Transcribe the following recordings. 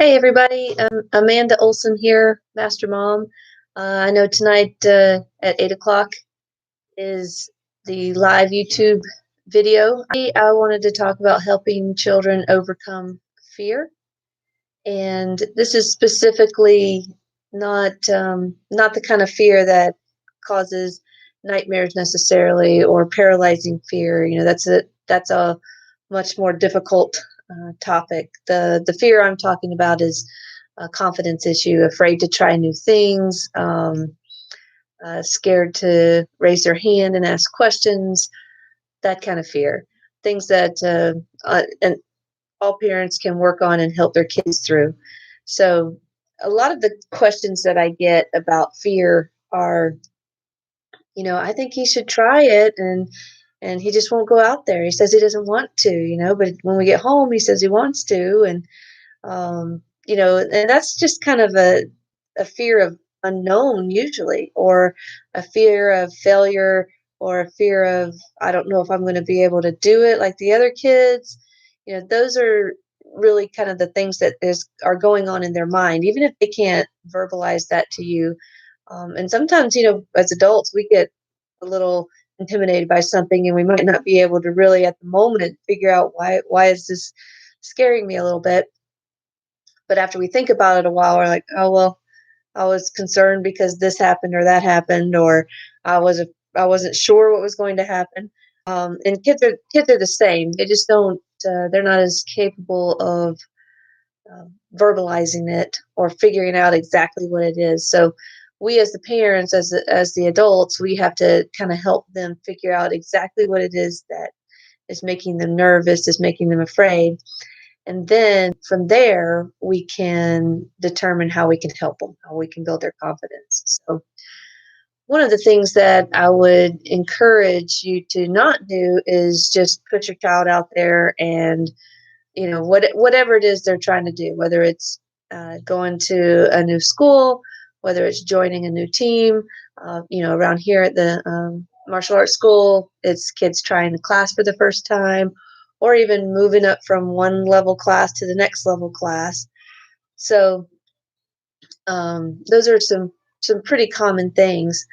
Hey everybody, Amanda Olson here, Master Mom. I know tonight at 8 o'clock is the live YouTube video. I wanted to talk about helping children overcome fear. And this is specifically not the kind of fear that causes nightmares necessarily, or paralyzing fear. That's a much more difficult topic. The fear I'm talking about is a confidence issue, afraid to try new things, scared to raise their hand and ask questions, that kind of fear. Things that and all parents can work on and help their kids through. So, a lot of the questions that I get about fear are, I think he should try it, and he just won't go out there. He says he doesn't want to, but when we get home, he says he wants to, and and that's just kind of a fear of unknown usually, or a fear of failure, or a fear of, I don't know if I'm going to be able to do it like the other kids. Those are really kind of the things that are going on in their mind, even if they can't verbalize that to you. And sometimes, as adults, we get a little intimidated by something, and we might not be able to really at the moment figure out why is this scaring me a little bit. But after we think about it a while, we're like, oh well, I was concerned because this happened or that happened, or I wasn't sure what was going to happen. And kids are the same. They just don't. They're not as capable of verbalizing it or figuring out exactly what it is. So we, as the parents, as the adults, we have to kind of help them figure out exactly what it is that is making them nervous, is making them afraid. And then from there, we can determine how we can help them, how we can build their confidence. So, one of the things that I would encourage you to not do is just put your child out there and, whatever it is they're trying to do, whether it's going to a new school, whether it's joining a new team. Around here at the martial arts school, it's kids trying the class for the first time, or even moving up from one level class to the next level class. So those are some pretty common things,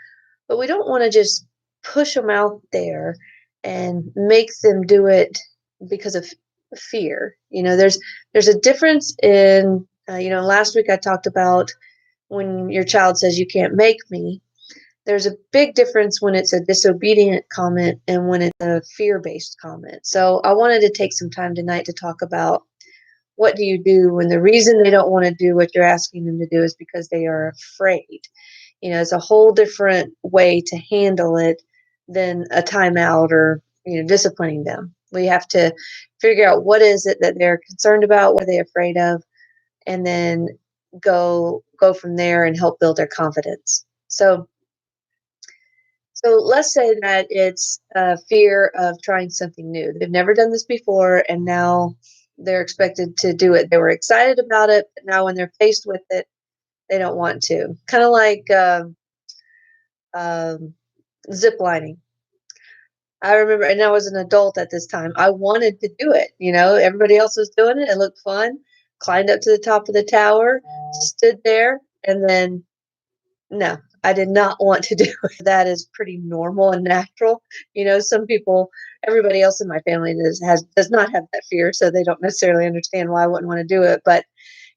but we don't want to just push them out there and make them do it because of fear. There's a difference in last week I talked about when your child says you can't make me. There's a big difference when it's a disobedient comment and when it's a fear-based comment. So I wanted to take some time tonight to talk about, what do you do when the reason they don't want to do what you're asking them to do is because they are afraid. It's a whole different way to handle it than a timeout or, disciplining them. We have to figure out what is it that they're concerned about, what are they afraid of, and then go from there and help build their confidence. So let's say that it's a fear of trying something new. They've never done this before, and now they're expected to do it. They were excited about it, but now when they're faced with it, they don't want to. Kind of like zip lining. I remember, and I was an adult at this time, I wanted to do it. Everybody else was doing it. It looked fun. Climbed up to the top of the tower, stood there, and then no, I did not want to do it. That is pretty normal and natural. Some people, everybody else in my family does not have that fear, so they don't necessarily understand why I wouldn't want to do it. But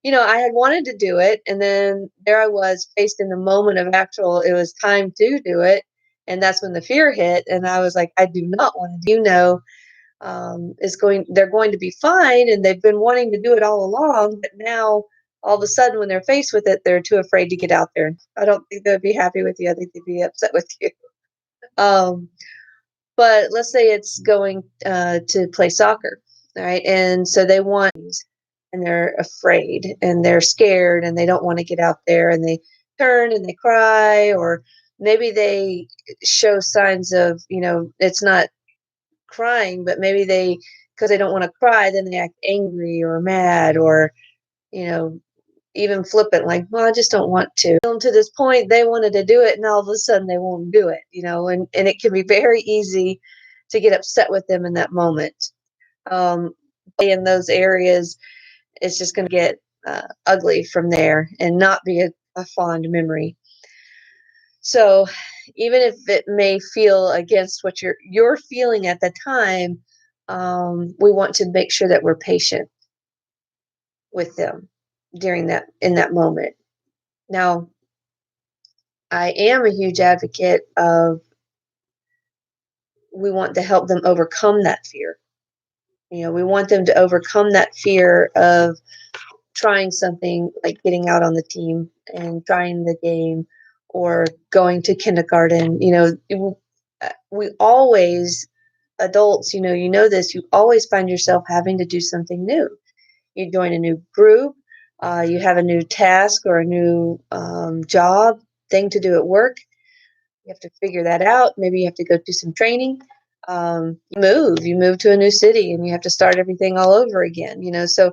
I had wanted to do it, and then there I was faced in the moment of it was time to do it, and that's when the fear hit, and I was like, I do not want to they're going to be fine, and they've been wanting to do it all along, but now all of a sudden when they're faced with it, they're too afraid to get out there. I don't think they'd be happy with you. I think they'd be upset with you. um, but let's say it's going to play soccer, all right, and so they want, and they're afraid and they're scared and they don't want to get out there, and they turn and they cry, or maybe they show signs of, it's not crying, but maybe because they don't want to cry, then they act angry or mad, or even flippant, like, well, I just don't want to. To this point, they wanted to do it, and all of a sudden they won't do it, and it can be very easy to get upset with them in that moment. In those areas, it's just going to get ugly from there and not be a fond memory. So even if it may feel against what you're feeling at the time, we want to make sure that we're patient with them during that in that moment. Now, I am a huge advocate of we want to help them overcome that fear. We want them to overcome that fear of trying something like getting out on the team and trying the game or going to kindergarten. We always, adults, this, you always find yourself having to do something new. You join a new group, you have a new task or a new job thing to do at work. You have to figure that out. Maybe you have to go do some training. You move to a new city and you have to start everything all over again. So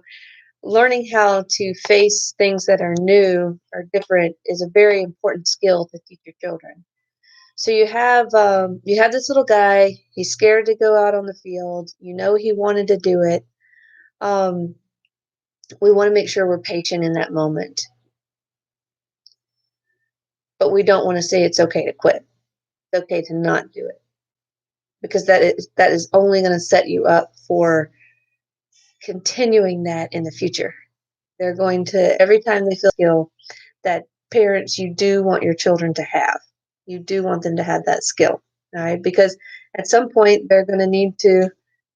learning how to face things that are new or different is a very important skill to teach your children. So you have this little guy. He's scared to go out on the field. He wanted to do it. Um, we want to make sure we're patient in that moment, but we don't want to say it's okay to quit. It's okay to not do it because that is only going to set you up for continuing that in the future. They're going to every time they feel skill that parents you do want your children to have. You do want them to have that skill, all right? Because at some point they're going to need to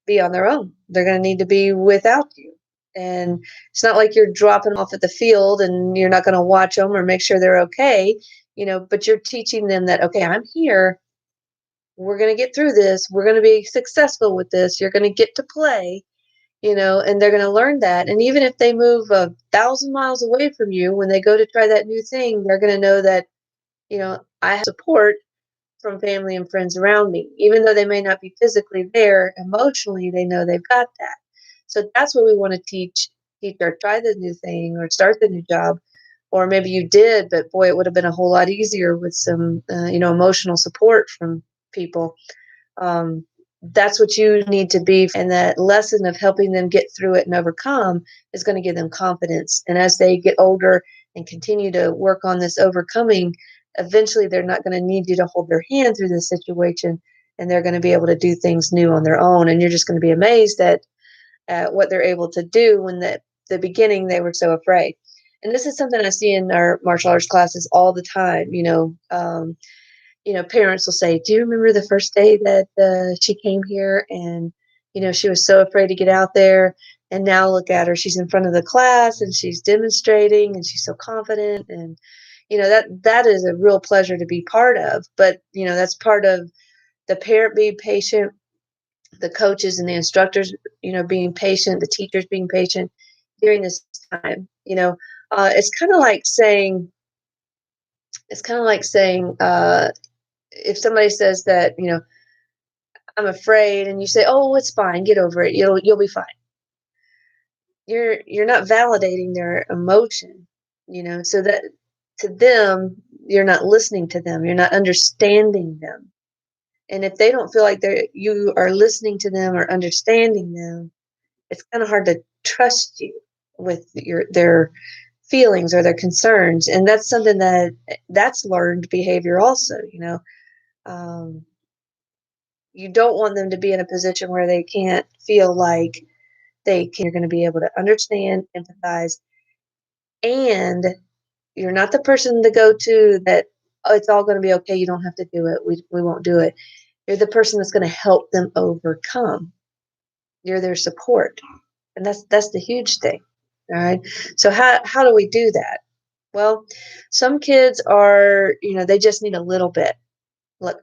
be on their own. They're going to need to be without you. And it's not like you're dropping them off at the field and you're not going to watch them or make sure they're okay, but you're teaching them that, okay, I'm here. We're going to get through this. We're going to be successful with this. You're going to get to play, and they're going to learn that. And even if they move 1,000 miles away from you, when they go to try that new thing, they're going to know that, I have support from family and friends around me. Even though they may not be physically there, emotionally, they know they've got that. So that's what we want to teach or try the new thing or start the new job. Or maybe you did, but boy, it would have been a whole lot easier with some, emotional support from people. um, that's what you need to be. And that lesson of helping them get through it and overcome is going to give them confidence. And as they get older and continue to work on this overcoming, eventually they're not going to need you to hold their hand through this situation. And they're going to be able to do things new on their own. And you're just going to be amazed at what they're able to do when the beginning they were so afraid. And this is something I see in our martial arts classes all the time. Parents will say, "Do you remember the first day that she came here and, she was so afraid to get out there. And now look at her. She's in front of the class and she's demonstrating and she's so confident." And, that is a real pleasure to be part of. But, that's part of the parent being patient, the coaches and the instructors, being patient, the teachers being patient during this time. It's kind of like saying, if somebody says that, I'm afraid, and you say, "Oh, it's fine, get over it. You'll be fine." You're not validating their emotion, so that to them, you're not listening to them. You're not understanding them. And if they don't feel like you are listening to them or understanding them, it's kind of hard to trust you with their feelings or their concerns. And that's something that's learned behavior also. Um, you don't want them to be in a position where they can't feel like you're going to be able to understand, empathize, and you're not the person to go to that, "Oh, it's all going to be okay. You don't have to do it. We won't do it." You're the person that's going to help them overcome. You're their support. And that's the huge thing. All right. So how do we do that? Well, some kids are, they just need a little bit. Look,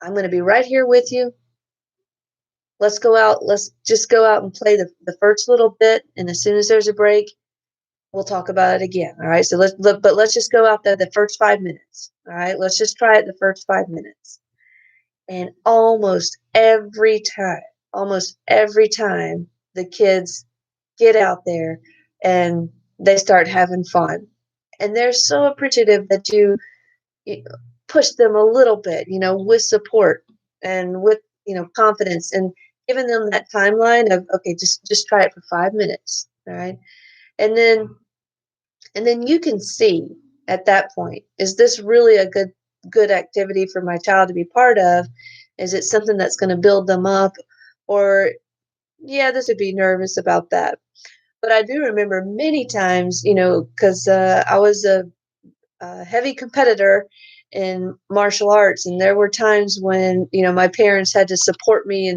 I'm going to be right here with you. Let's go out. Let's just go out and play the first little bit. And as soon as there's a break, we'll talk about it again. All right. So let's just go out there the first 5 minutes. All right. Let's just try it the first 5 minutes. And almost every time the kids get out there and they start having fun. And they're so appreciative that you push them a little bit, with support and with, confidence and giving them that timeline of, okay, just try it for 5 minutes. All right. And then And then you can see at that point, is this really a good activity for my child to be part of? Is it something that's going to build them up? Or, yeah, this would be nervous about that. But I do remember many times, because I was a heavy competitor in martial arts, and there were times when my parents had to support me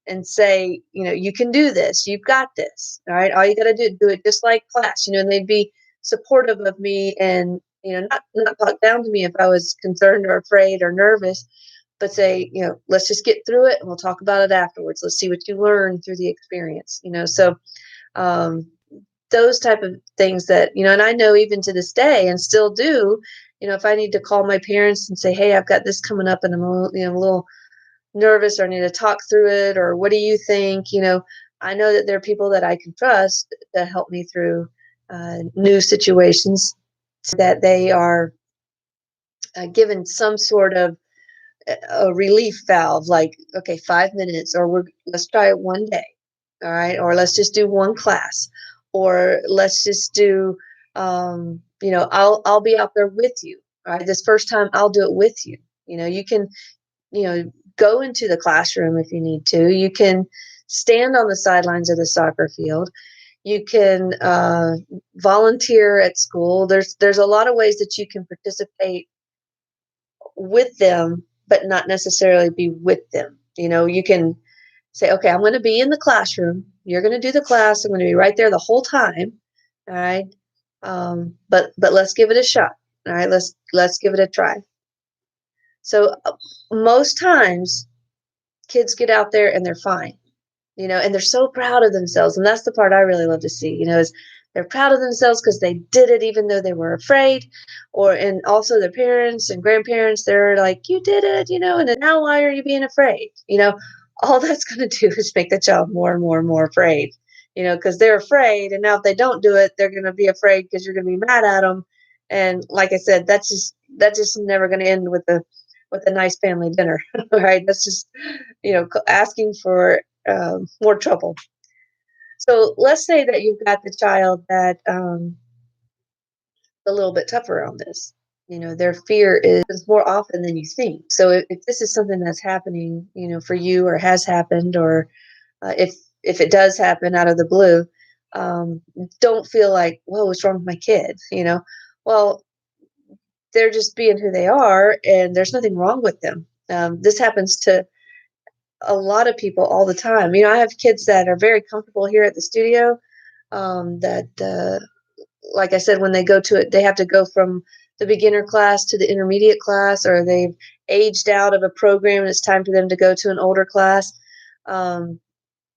and say, you can do this, you've got this, all right, all you got to do it just like class, and they'd be supportive of me, and not talk down to me if I was concerned or afraid or nervous, but say, let's just get through it and we'll talk about it afterwards. Let's see what you learn through the experience. So um, those type of things that, and I know even to this day and still do, if I need to call my parents and say, hey, I've got this coming up and I'm a little nervous, or I need to talk through it, or what do you think? I know that there are people that I can trust to help me through new situations, that they are given some sort of a relief valve, like, okay, 5 minutes, or let's try it one day, all right, or let's just do one class, or let's just do, I'll be out there with you, all right, this first time I'll do it with you. You can, you know go into the classroom if you need to. You can stand on the sidelines of the soccer field. You can volunteer at school. There's a lot of ways that you can participate with them, but not necessarily be with them. You can say, okay, I'm going to be in the classroom. You're going to do the class. I'm going to be right there the whole time. All right. But let's give it a shot. All right. Let's give it a try. So most times kids get out there and they're fine, and they're so proud of themselves. And that's the part I really love to see, is they're proud of themselves because they did it even though they were afraid. And also their parents and grandparents, they're like, you did it, and then now why are you being afraid? All that's going to do is make the child more and more and more afraid, because they're afraid. And now if they don't do it, they're going to be afraid because you're going to be mad at them. And like I said, that's just never going to end with a nice family dinner. Right? That's just, asking for more trouble. So let's say that you've got the child that a little bit tougher on this. Their fear is more often than you think. So if this is something that's happening, for you, or has happened, or if it does happen out of the blue, don't feel like, whoa, what's wrong with my kid? Well, they're just being who they are, and there's nothing wrong with them. This happens to a lot of people all the time. I have kids that are very comfortable here at the studio. That, like I said, when they go to it, they have to go from the beginner class to the intermediate class, or they've aged out of a program and it's time for them to go to an older class. Um,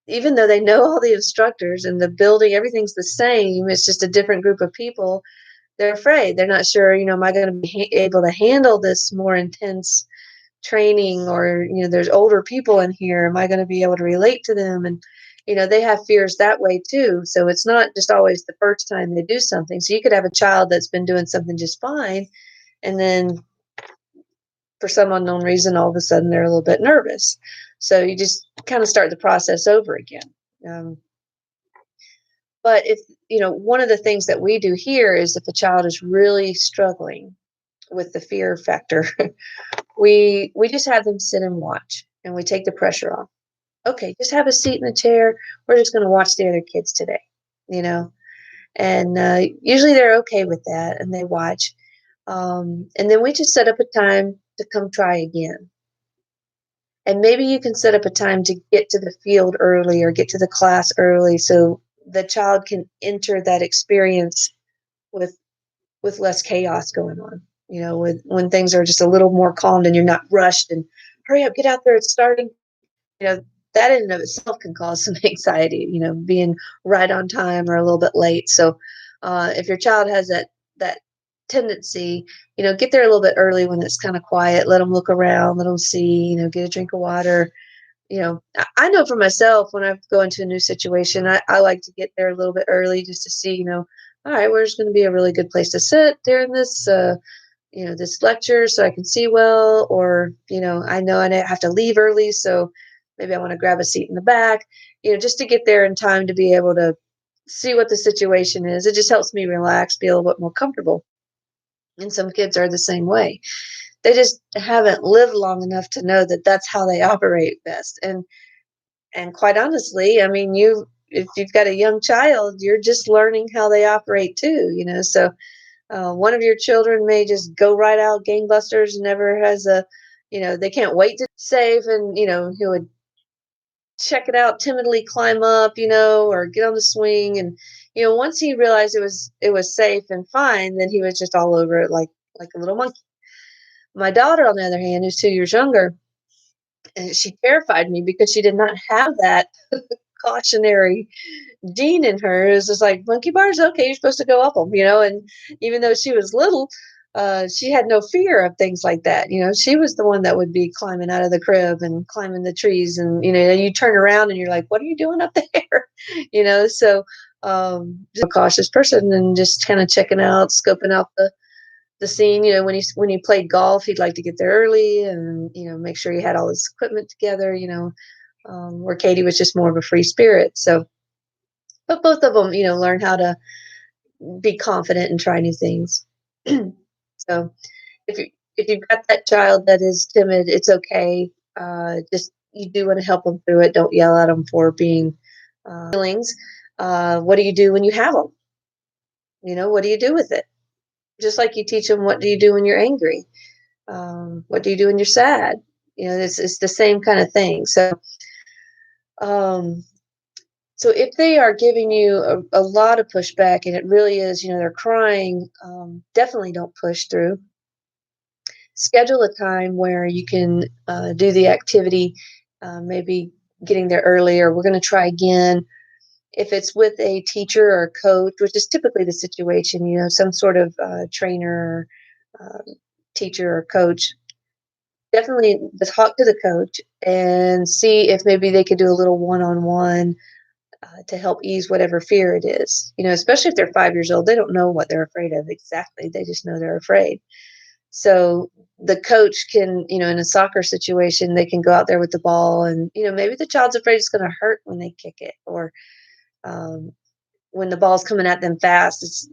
Even though they know all the instructors and the building, everything's the same, it's just a different group of people. They're afraid. They're not sure, am I going to be able to handle this more intense training, or there's older people in here, am I going to be able to relate to them? And they have fears that way too. So it's not just always the first time they do something. So you could have a child that's been doing something just fine, and then for some unknown reason, all of a sudden they're a little bit nervous. So you just kind of start the process over again. um, but if one of the things that we do here is, if a child is really struggling with the fear factor, we just have them sit and watch, and we take the pressure off. Okay, just have a seat in the chair. We're just going to watch the other kids today, you know. And usually they're okay with that, and they watch. And then we just set up a time to come try again. And maybe you can set up a time to get to the field early, or get to the class early, so the child can enter that experience with less chaos going on. With when things are just a little more calmed and you're not rushed and hurry up, get out there, it's starting. you know, that in and of itself can cause some anxiety, being right on time or a little bit late. So if your child has that tendency, get there a little bit early when it's kind of quiet, let them look around, let them see, get a drink of water. I know for myself, when I go into a new situation, I like to get there a little bit early, just to see, all right, where's going to be a really good place to sit during this, this lecture, so I can see well, or, I know I have to leave early, so maybe I want to grab a seat in the back, just to get there in time to be able to see what the situation is. It just helps me relax, be a little bit more comfortable. And some kids are the same way. They just haven't lived long enough to know that that's how they operate best. And quite honestly, I mean, you if you've got a young child, you're just learning how they operate too, So one of your children may just go right out gangbusters, never has they can't wait to safe, and he would check it out, timidly climb up, or get on the swing, and once he realized it was safe and fine, then he was just all over it like a little monkey. My daughter, on the other hand, who's 2 years younger, and she terrified me because she did not have that cautionary gene in her. It was just like, monkey bars, okay, you're supposed to go up them, and even though she was little, she had no fear of things like that. She was the one that would be climbing out of the crib and climbing the trees, and you turn around and you're like, what are you doing up there? So just a cautious person, and just kind of checking out, scoping out the scene. When he played golf, he'd like to get there early and make sure he had all his equipment together. Where Katie was just more of a free spirit. So, but both of them, learn how to be confident and try new things. So, if you've got that child that is timid, it's okay. Just you do want to help them through it. Don't yell at them for being feelings. What do you do when you have them? What do you do with it? Just like you teach them, what do you do when you're angry? What do you do when you're sad? It's the same kind of thing. Um, so if they are giving you a lot of pushback, and it really is, they're crying, definitely don't push through. Schedule a time where you can do the activity, maybe getting there earlier. We're going to try again. If it's with a teacher or a coach, which is typically the situation, some sort of trainer, uh, teacher or coach, definitely talk to the coach and see if maybe they could do a little one-on-one to help ease whatever fear it is. Especially if they're 5 years old, they don't know what they're afraid of exactly. They just know they're afraid. So the coach can, in a soccer situation, they can go out there with the ball, and maybe the child's afraid it's going to hurt when they kick it, or um, when the ball's coming at them fast. It's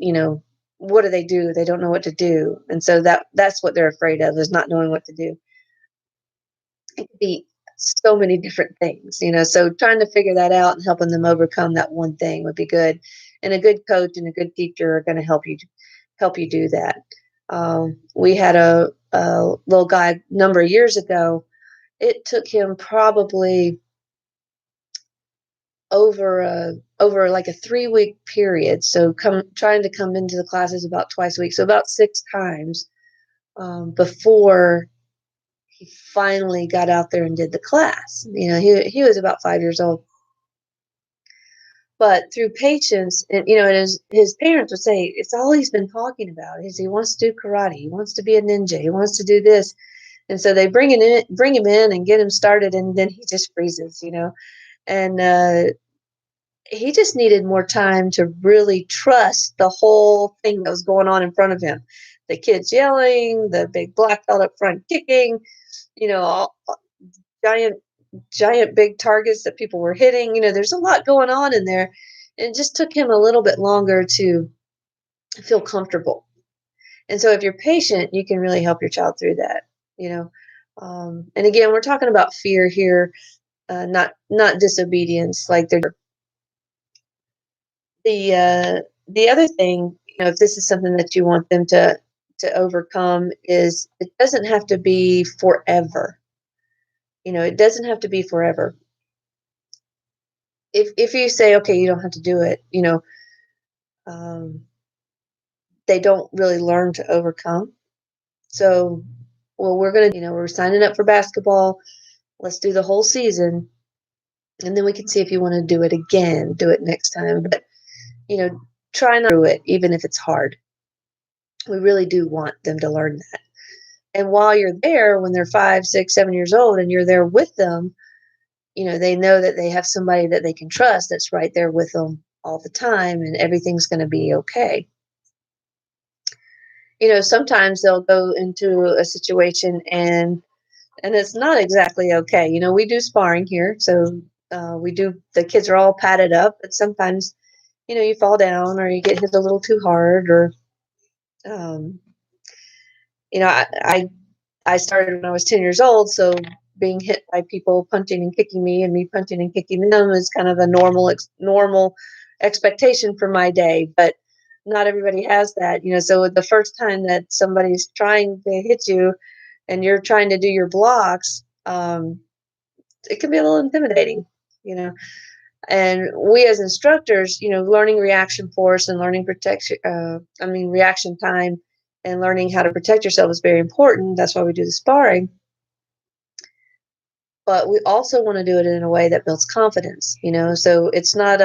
what do they do? They don't know what to do, and so that's what they're afraid of, is not knowing what to do. It could be so many different things, so trying to figure that out and helping them overcome that one thing would be good. And a good coach and a good teacher are going to help you do that. We had a little guy a number of years ago. It took him probably over like a 3-week period. So trying to come into the classes about twice a week, so about 6 times, before he finally got out there and did the class. He was about 5 years old. But through patience, and his parents would say it's all he's been talking about is he wants to do karate, he wants to be a ninja, he wants to do this, and so they bring him in and get him started, and then he just freezes. And he just needed more time to really trust the whole thing that was going on in front of him. The kids yelling, the big black belt up front kicking, all giant giant big targets that people were hitting. There's a lot going on in there. And it just took him a little bit longer to feel comfortable. And so if you're patient, you can really help your child through that, you know. And again, we're talking about fear here, not disobedience. Like the other thing, if this is something that you want them to overcome, is it doesn't have to be forever. It doesn't have to be forever. If you say, okay, you don't have to do it, um, they don't really learn to overcome. So, well, we're signing up for basketball. Let's do the whole season, and then we can see if you want to do it again. Do it next time, but you know, try not to do it, even if it's hard. We really do want them to learn that. And while you're there, when they're 5, 6, 7 years old, and you're there with them, they know that they have somebody that they can trust that's right there with them all the time, and everything's going to be okay. Sometimes they'll go into a situation and it's not exactly okay. We do sparring here, so the kids are all padded up, but sometimes you fall down or you get hit a little too hard, or um, you know, I started when I was 10 years old, so being hit by people punching and kicking me, and me punching and kicking them is kind of a normal expectation for my day. But not everybody has that, So the first time that somebody's trying to hit you, and you're trying to do your blocks, it can be a little intimidating, you know. And we as instructors, learning reaction force and learning protection, reaction time, and learning how to protect yourself is very important. That's why we do the sparring. But we also want to do it in a way that builds confidence, So it's not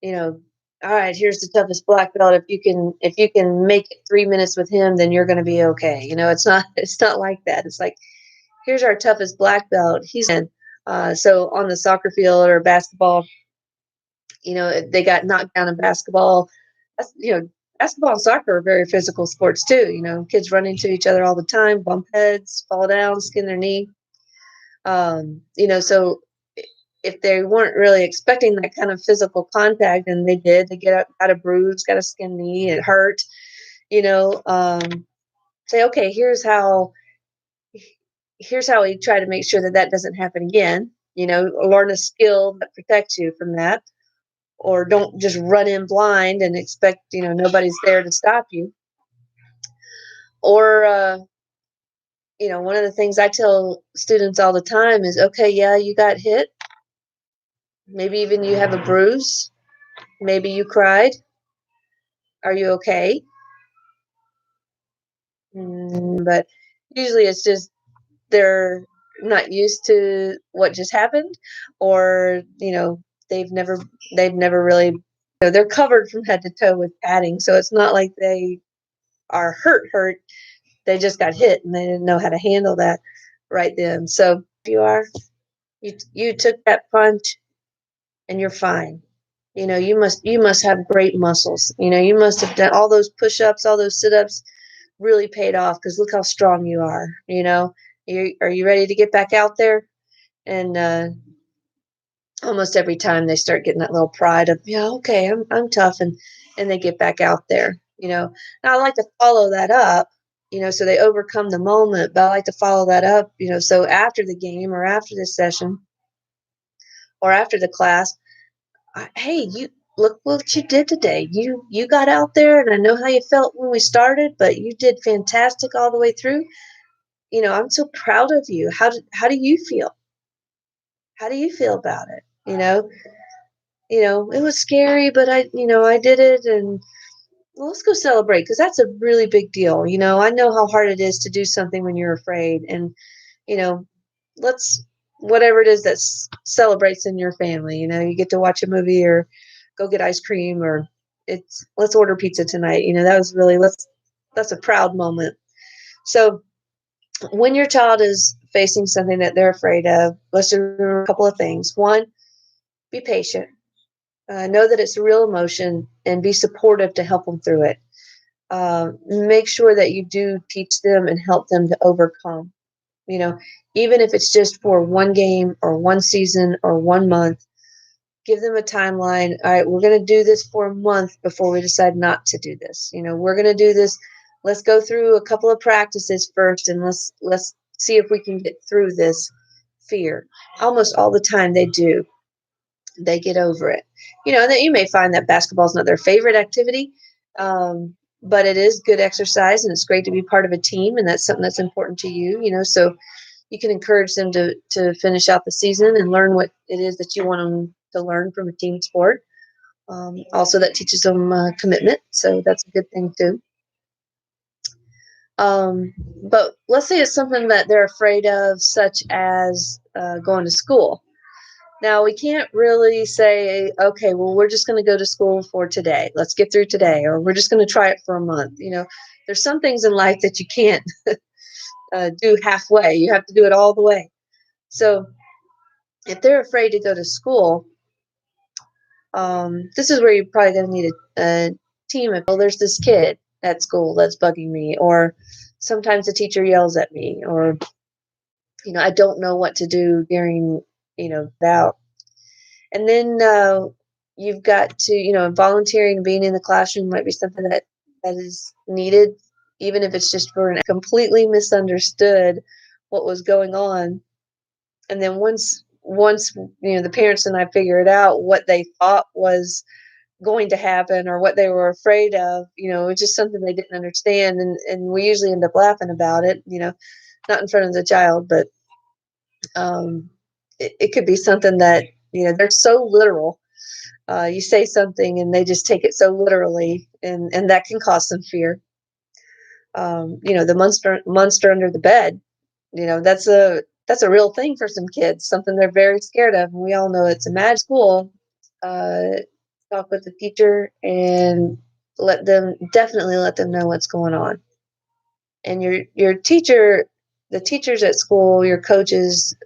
you know, all right, here's the toughest black belt. If you can make it 3 minutes with him, then you're going to be okay. It's not like that. It's like, here's our toughest black belt. He's in. So on the soccer field or basketball, they got knocked down in basketball. That's, basketball and soccer are very physical sports too. Kids run into each other all the time, bump heads, fall down, skin their knee. So if they weren't really expecting that kind of physical contact, and they did, they got a bruise, got a skin knee, it hurt, say, okay, here's how we try to make sure that doesn't happen again, learn a skill that protects you from that, or don't just run in blind and expect, nobody's there to stop you. Or, one of the things I tell students all the time is, okay, yeah, you got hit. Maybe even you have a bruise. Maybe you cried. Are you okay? But usually it's just they're not used to what just happened, or they've never they've never really, they're covered from head to toe with padding, so it's not like they are hurt. They just got hit and they didn't know how to handle that right then. So you took that punch and you're fine. You must have great muscles. You must have done all those push-ups, all those sit-ups, really paid off, because look how strong you are. Are you ready to get back out there? And almost every time they start getting that little pride of, yeah, okay, I'm tough, and they get back out there. Now I like to follow that up, so they overcome the moment, but I like to follow that up, so after the game or after the session or after the class, hey, you look what you did today. You got out there, and I know how you felt when we started, but you did fantastic all the way through. I'm so proud of you. How do you feel? How do you feel about it? It was scary, but I did it, and well, let's go celebrate, because that's a really big deal. I know how hard it is to do something when you're afraid, and you know, let's whatever it is that celebrates in your family. You get to watch a movie or go get ice cream, or let's order pizza tonight. That was really that's a proud moment. So when your child is facing something that they're afraid of, let's do a couple of things. One, be patient. Know that it's a real emotion, and be supportive to help them through it. Make sure that you do teach them and help them to overcome. You know, Even if it's just for one game or one season or 1 month, give them a timeline. All right, we're going to do this for a month before we decide not to do this. We're going to do this. Let's go through a couple of practices first, and let's see if we can get through this fear. Almost all the time they do. They get over it. And then you may find that basketball is not their favorite activity, but it is good exercise, and it's great to be part of a team, and that's something that's important to you. So you can encourage them to finish out the season and learn what it is that you want them to learn from a team sport. Also, that teaches them commitment, so that's a good thing too. But let's say it's something that they're afraid of, such as going to school. Now, we can't really say, okay, well, we're just going to go to school for today. Let's get through today, or we're just going to try it for a month. There's some things in life that you can't do halfway. You have to do it all the way. So if they're afraid to go to school, this is where you're probably going to need a team of, well, there's this kid at school that's bugging me, or sometimes the teacher yells at me, or, I don't know what to do during, that. And then you've got to, volunteering and being in the classroom might be something that is needed, even if it's just for an completely misunderstood what was going on. And then once the parents and I figured out what they thought was going to happen or what they were afraid of, it's just something they didn't understand, and we usually end up laughing about it, not in front of the child, but it could be something that they're so literal. You say something and they just take it so literally, and that can cause some fear. The monster under the bed, that's a real thing for some kids, something they're very scared of, and we all know it's a mad school. uh, Talk with the teacher and definitely let them know what's going on. And your teacher, the teachers at school, your coaches,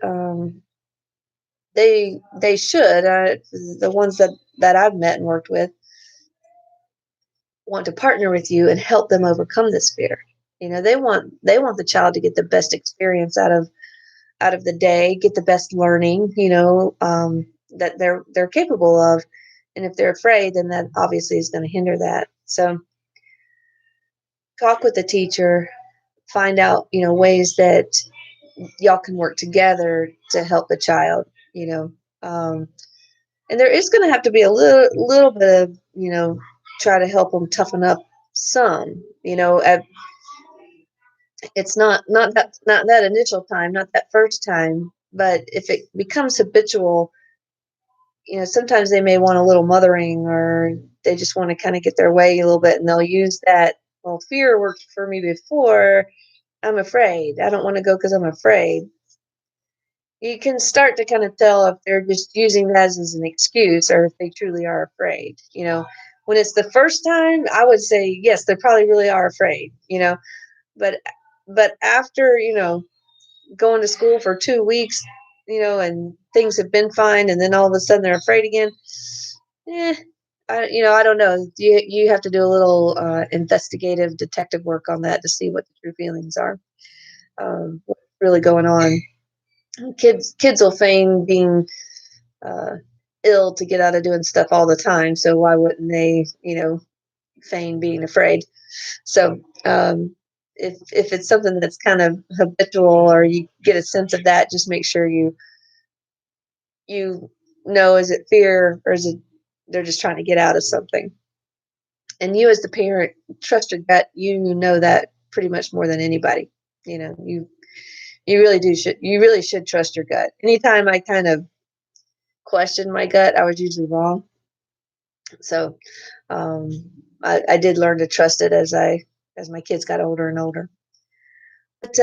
they should, the ones that I've met and worked with, want to partner with you and help them overcome this fear. They want the child to get the best experience out of the day, get the best learning, that they're capable of. And if they're afraid, then that obviously is going to hinder that. So talk with the teacher, find out, ways that y'all can work together to help the child, you know. And there is going to have to be a little bit of, try to help them toughen up some, it's not that initial time, not that first time, but if it becomes habitual, sometimes they may want a little mothering, or they just want to kind of get their way a little bit, and they'll use that. Well, fear worked for me before. I'm afraid. I don't want to go because I'm afraid. You can start to kind of tell if they're just using that as an excuse or if they truly are afraid. When it's the first time, I would say yes, they probably really are afraid. But after going to school for 2 weeks, and things have been fine, and then all of a sudden they're afraid again. Eh, I don't know. You have to do a little investigative detective work on that to see what the true feelings are. What's really going on? Kids will feign being uh, ill to get out of doing stuff all the time. So why wouldn't they, feign being afraid? So if it's something that's kind of habitual, or you get a sense of that, just make sure you know, is it fear, or is it they're just trying to get out of something? And you, as the parent, trust your gut. You know that pretty much more than anybody. You really do should you really should trust your gut. Anytime I kind of questioned my gut, I was usually wrong. So um, I did learn to trust it as my kids got older and older. But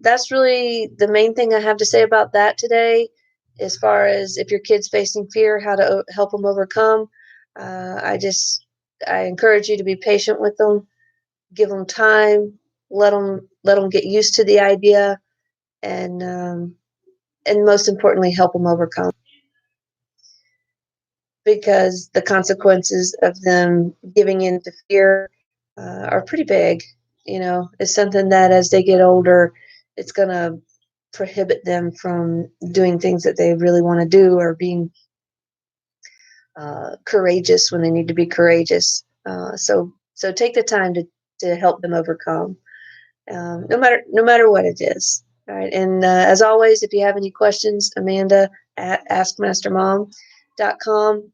that's really the main thing I have to say about that today. As far as if your kid's facing fear, how to help them overcome, I encourage you to be patient with them, give them time, let them get used to the idea, and most importantly, help them overcome, because the consequences of them giving in to fear are pretty big. It's something that as they get older, it's going to prohibit them from doing things that they really want to do, or being courageous when they need to be courageous. So take the time to help them overcome, no matter what it is. All right. And as always, if you have any questions, Amanda at askmastermom.com.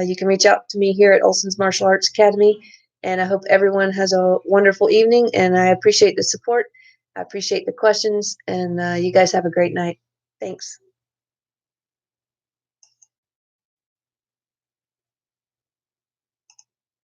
You can reach out to me here at Olson's Martial Arts Academy. And I hope everyone has a wonderful evening. And I appreciate the support. I appreciate the questions. And you guys have a great night. Thanks.